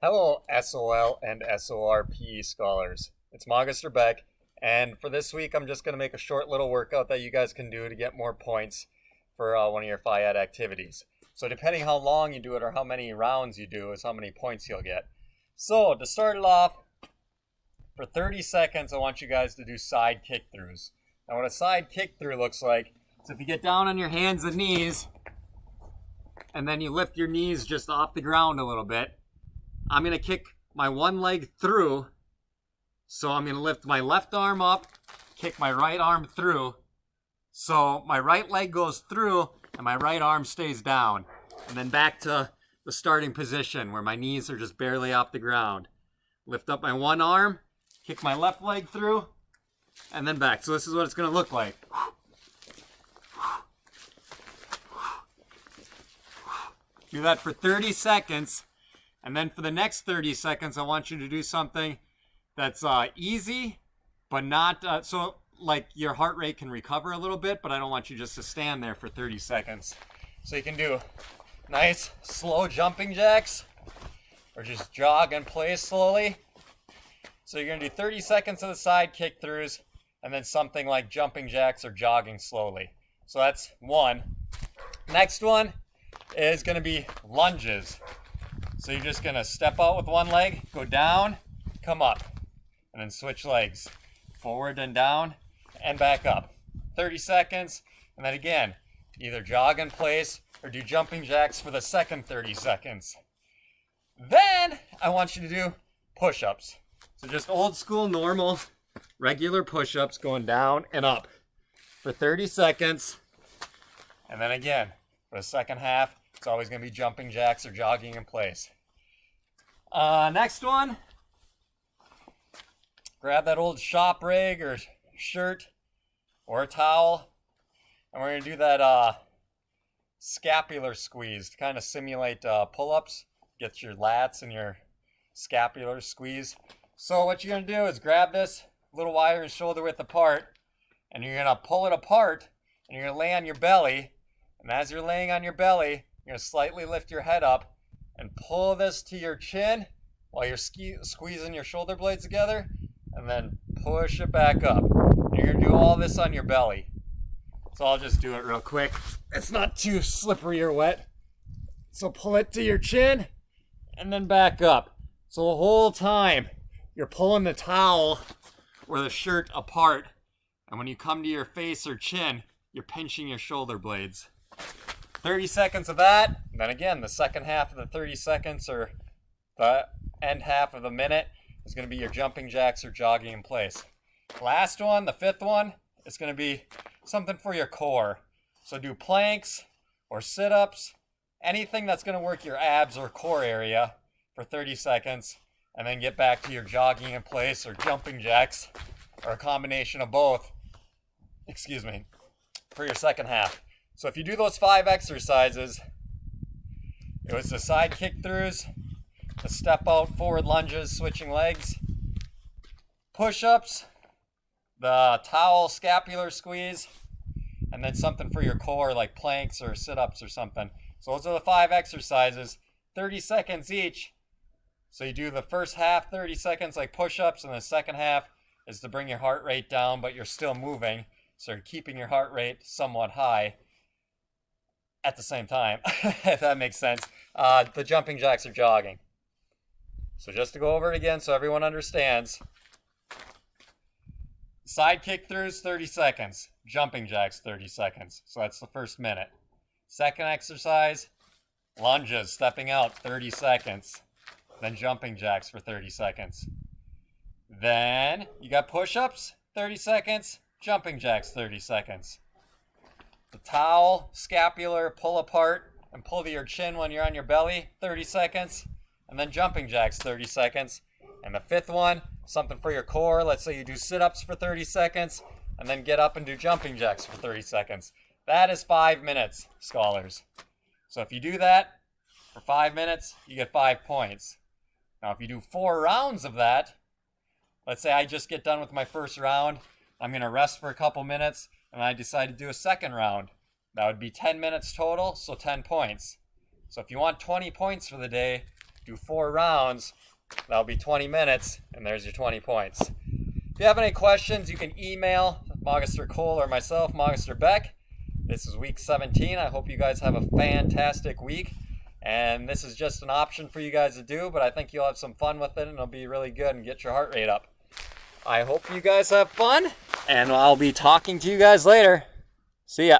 Hello, SOL and SOR PE scholars. It's Magister Beck, and for this week, I'm just going to make a short little workout that you guys can do to get more points for one of your FIAD activities. So depending how long you do it or how many rounds you do is how many points you'll get. So to start it off, for 30 seconds, I want you guys to do side kick throughs. Now what a side kick through looks like is if you get down on your hands and knees, and then you lift your knees just off the ground a little bit. I'm going to kick my one leg through. So I'm going to lift my left arm up, kick my right arm through. So my right leg goes through and my right arm stays down. And then back to the starting position where my knees are just barely off the ground. Lift up my one arm, kick my left leg through, and then back. So this is what it's going to look like. Do that for 30 seconds. And then for the next 30 seconds, I want you to do something that's easy, but not so like your heart rate can recover a little bit, but I don't want you just to stand there for 30 seconds. So you can do nice, slow jumping jacks, or just jog in place slowly. So you're going to do 30 seconds of the side kick throughs, and then something like jumping jacks or jogging slowly. So that's one. Next one is going to be lunges. So you're just going to step out with one leg, go down, come up, and then switch legs. Forward and down, and back up. 30 seconds, and then again, either jog in place or do jumping jacks for the second 30 seconds. Then I want you to do push-ups. So just old school, normal, regular push-ups going down and up for 30 seconds. And then again, for the second half, it's always going to be jumping jacks or jogging in place. Next one, grab that old shop rig or shirt or a towel, and we're going to do that scapular squeeze to kind of simulate pull-ups. Get your lats and your scapular squeeze. So what you're going to do is grab this little wire and shoulder width apart, and you're going to pull it apart, and you're going to lay on your belly. And as you're laying on your belly, you're going to slightly lift your head up and pull this to your chin while you're squeezing your shoulder blades together, and then push it back up. And you're going to do all this on your belly. So I'll just do it real quick. It's not too slippery or wet. So pull it to your chin and then back up. So the whole time you're pulling the towel or the shirt apart, and when you come to your face or chin, you're pinching your shoulder blades. 30 seconds of that, and then again, the second half of the 30 seconds or the end half of the minute is going to be your jumping jacks or jogging in place. Last one, the fifth one, is going to be something for your core. So do planks or sit-ups, anything that's going to work your abs or core area for 30 seconds, and then get back to your jogging in place or jumping jacks, or a combination of both, for your second half. So if you do those 5 exercises, it was the side kick throughs, the step out forward lunges, switching legs, push-ups, the towel scapular squeeze, and then something for your core like planks or sit-ups or something. So those are the 5 exercises, 30 seconds each. So you do the first half 30 seconds like push-ups, and the second half is to bring your heart rate down, but you're still moving. So you're keeping your heart rate somewhat high at the same time, if that makes sense. The jumping jacks are jogging. So just to go over it again so everyone understands. Side kick throughs, 30 seconds. Jumping jacks, 30 seconds. So that's the first minute. Second exercise, lunges, stepping out, 30 seconds. Then jumping jacks for 30 seconds. Then you got push-ups, 30 seconds. Jumping jacks, 30 seconds. The towel, scapular, pull apart and pull to your chin when you're on your belly, 30 seconds. And then jumping jacks, 30 seconds. And the fifth one, something for your core. Let's say you do sit-ups for 30 seconds and then get up and do jumping jacks for 30 seconds. That is 5 minutes, scholars. So if you do that for 5 minutes, you get 5 points. Now if you do 4 rounds of that, let's say I just get done with my first round, I'm going to rest for a couple minutes, and I decide to do a second round. That would be 10 minutes total, so 10 points. So if you want 20 points for the day, do 4 rounds. That'll be 20 minutes, and there's your 20 points. If you have any questions, you can email Magister Cole or myself, Magister Beck. This is week 17. I hope you guys have a fantastic week. And this is just an option for you guys to do, but I think you'll have some fun with it, and it'll be really good and get your heart rate up. I hope you guys have fun, and I'll be talking to you guys later. See ya.